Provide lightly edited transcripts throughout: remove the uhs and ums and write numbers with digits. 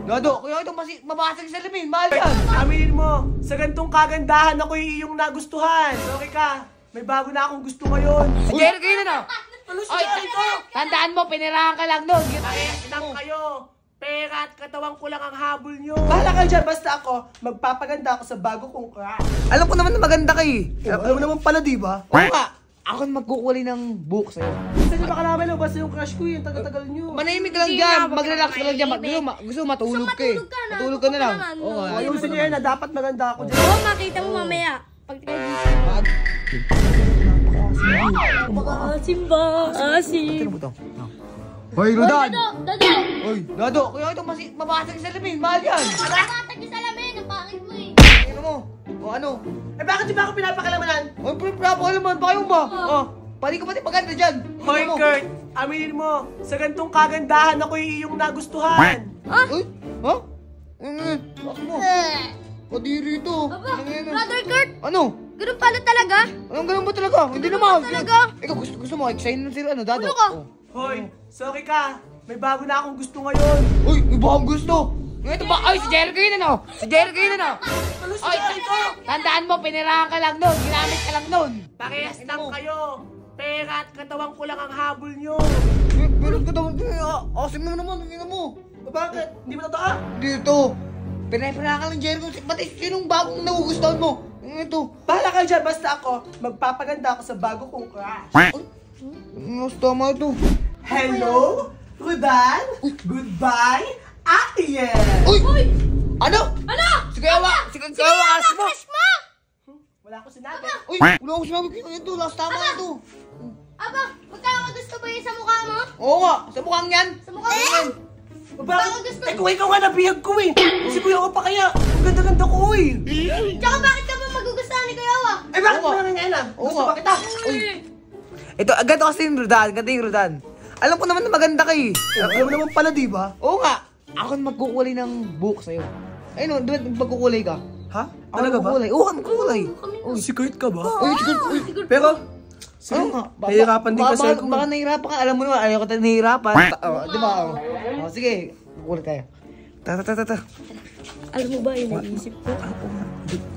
Dado, kaya ito mabasag sa salamin. Mahal yan. Aminin mo, sa gantong kagandahan ako yung iyong nagustuhan. Okay ka? May bago na akong gusto ngayon. Si Jerry kayo na. Ano si Ay, Jerry ko? tandaan mo, pinirahan ka lang doon. Nang kayo. Pera at katawan ko lang ang habol nyo. Bahala kayo dyan, basta ako, magpapaganda ako sa bago kong crush. Alam ko naman na maganda ka eh. Alam mo naman pala, di ba? Oo nga. Ako na magkukulay ng buhok sa'yo. Gusto nyo baka namin, basta yung crush ko yun, tagal-tagal nyo. Manahimik ka lang dyan. Mag-relax ka lang dyan. Gusto mo matulog ka eh. Matulog ka na lang. Oo nga. Ayusin nyo yan na dapat maganda ako dyan. Oo, makita mo mamaya. Pag gising mo. Asim ba? Asim. Ano mo to? Hoy, Rodan! Dado! Hoy, Dado! Kaya ito mabasag sa salamin. Mahal yan. Nakatag yung salamin. Ang pangit mo eh. Ano mo? O ano? Eh bakit di ba ako pinapakilamanan? Ay, pinapakalaman. Baka yung ba? Oh, pati ka pati maganda dyan. Hoy, Kurt, aminin mo, sa gantong kagandahan ako yung iyong nagustuhan. Uy, ha? Bakit mo? Kadiri ito. Brother Kurt, Ano? ganun pala talaga? Anong ganun ba talaga? Hindi naman. talaga? Ikaw gusto mo, excited na sila, ano, Dado? Ano ka? Oh. Hoy, sorry ka, may bago na akong gusto ngayon. Uy, iba akong gusto. Ito ba? Ay, si Jerry kayo na, no? Si Jerry kayo na, no? Ano si Ay, Jerry ko? tandaan mo, pinirahan ka lang nun. Ginamit ka lang nun. Parehas lang kayo. Pera at katawan ko lang ang habol nyo. Pero ka daw, asim mo naman, ang ina mo. Bakit? Hindi mo totoo? Dito. Pinirahan ka lang, Jerry. Pati sinong bagong nagugustuhan mo? Ito. Bahala kayo dyan, basta ako, magpapaganda ako sa bago kong crush. Mas tama ito. Hello, Rudan? Goodbye, Atiel! Uy! Ano? Ano? Sige, awa! Sige, awa! Asim mo! Crush mo! Wala ko sinabi. Uy! Wala akong sinabi ko ito. Last tama ito. Aba, magkakagusto ba yun sa mukha mo? Oo nga. Sa mukhang yan. Sa mukha mo yan? Bakit? Eh kung ikaw nga nabihag ko eh. Kasi kuya ko pa kaya. Ang ganda-ganda ko eh. Tsaka bakit ka ba magugustuhan ni Kuya Awa? Eh bakit Oo mo nga. na ngayon lang? Oo Gusto nga. ba kita? Uy! Ito, ganito kasi yung Rodan. Ganito yung Rodan. Alam ko naman na maganda ka eh. Alam mo naman pala, di ba? Oo nga. Ako na magkukulay ng buhok sa'yo. Ayun o, di ba magkukulay ka? Ha? Ako Talaga ba? magkukulay. Oo, magkukulay. Oh, si Kurt ka ba? Uy, sige. Uy, Pero, ano nga? nahihirapan din kasi ako. Baka nahihirapan ka. Alam mo naman, ayaw ko tayo nahihirapan. Di ba? Oh, sige. Kukulit tayo. Ta. Alam mo ba yung naisip ko?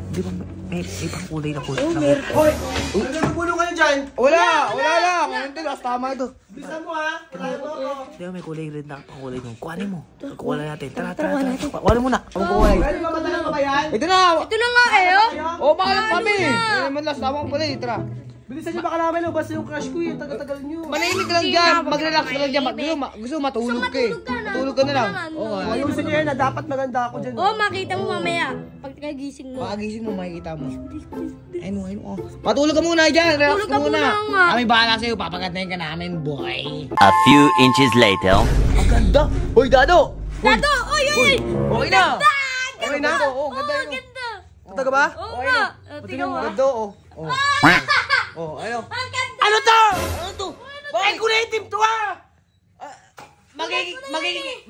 Di ba may pangkulay na kulay? Oo, meron. Hoy! Nagulong kayo dyan! Wala lang. Ito, last tama ito. Bilisan mo ha! Kailangan mo ako! Di ba may kulay red na pangkulay mo? Kuhanin mo. Kukuha natin. Tara. Kuhanin mo na. Ako kukulay. Pwede ba matalang ba yan? Ito na. Ito na nga eh, oh. Oh, makalang kami. Eh, naman last tama ko pala eh. Tara. Bilisan nyo baka namin, basta yung crush ko yun, tagal-tagal nyo. Manahimik ka lang dyan. Mag-relax ka lang dyan. Gusto mo matulog ka eh. Matulog ka na lang. Oo nga. Ayusin nyo yan na dapat maganda ako dyan. Oo, makita mo mamaya. Pag gising mo. Pakagising mo, makikita mo. Ayun. Matulog ka muna dyan. Relax Tulog ka ka muna. muna nga. Kami bahala sa'yo. Papagandahin ka namin, boy. A few inches later. Ang ganda. Hoy, Dado. Dado! Oy! Okay na. Ganda! Okay na. Oo, ganda yun. Ganda! Talaga ba? Oo nga! Tingnan mo. Ganda, oh. Ano? Ang ganda! Ano to? Ano to? Ay, kulitim to ha!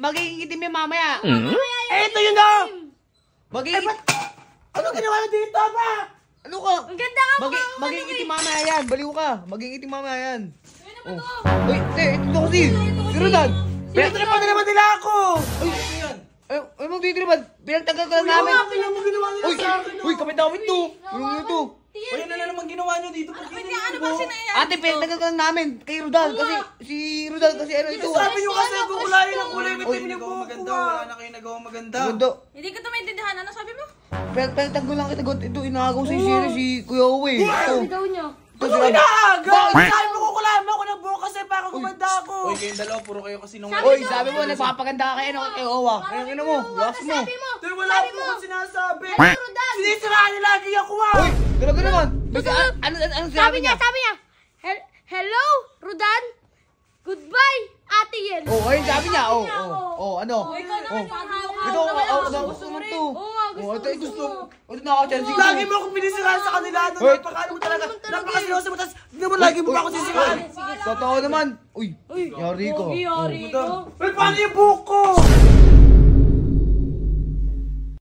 Magiging itim yan mamaya. Eh, ito yun na! Magiging... Ano ginawa nyo dito ba? Ano ka? Ang ganda nga mukha mo. Magiging itim mamaya yan. Baliw ka. Magiging itim mamaya yan. Uy, ito kasi. Si Rodan. Pinagtripan na naman nila ako! Ay, magtitripad. Pinagtagal ka lang namin. Kailan mo ginawa nila sa akin? Uy, kami namin to. Yung ito. Ayun na naman ginawa nyo dito. Ano ba sinaya? Ate, pinagtagal ka lang namin. Kay Rodan. Kasi, si Rodan kasi ano ito. Sabi nyo kasi kukulayin ang kulay ng itim niyo po. Wala na kayo nagawa maganda. Ganda. Hindi ko ito maintindihan. Ano sabi mo? Pinagtagal lang kita. Ito, inagaw sa Siri, si Kuya Uwe. Ito. Sigaw niyo. Ito, Ano inaaga? Sabi mo kukulayin mo ako ng buhok kasi para gumanda ako. Uy, kayong dalawa, puro kayo kasi nung... Uy, sabi mo, nagpapaganda ka kayo kay Owa. Ayun, ano mo, last mo. Sabi mo. Dahil wala po akong sinasabi. Rodan. Sinisiraan niya lagi ako ah. Uy, talaga naman. Basta, ano Sabi niya. Hello, Rodan. Goodbye, Ate Yel. Oh, ayun sabi niya. Oh, ano? Ikaw naman yung hawak-hawak. Ito, naman. gusto mo to. Oo nga, gusto Ito, ko. gusto. Ito na ako dyan. Sige. Lagi mo akong pinisiraan sa kanila. Hoy. Napakano mo talaga. Napakasiloso mo. Tapos hindi mo lagi mo pa ako sisiraan. Totoo naman. Uy, yari ko. Yari ko. Uy, paano yung buhok ko?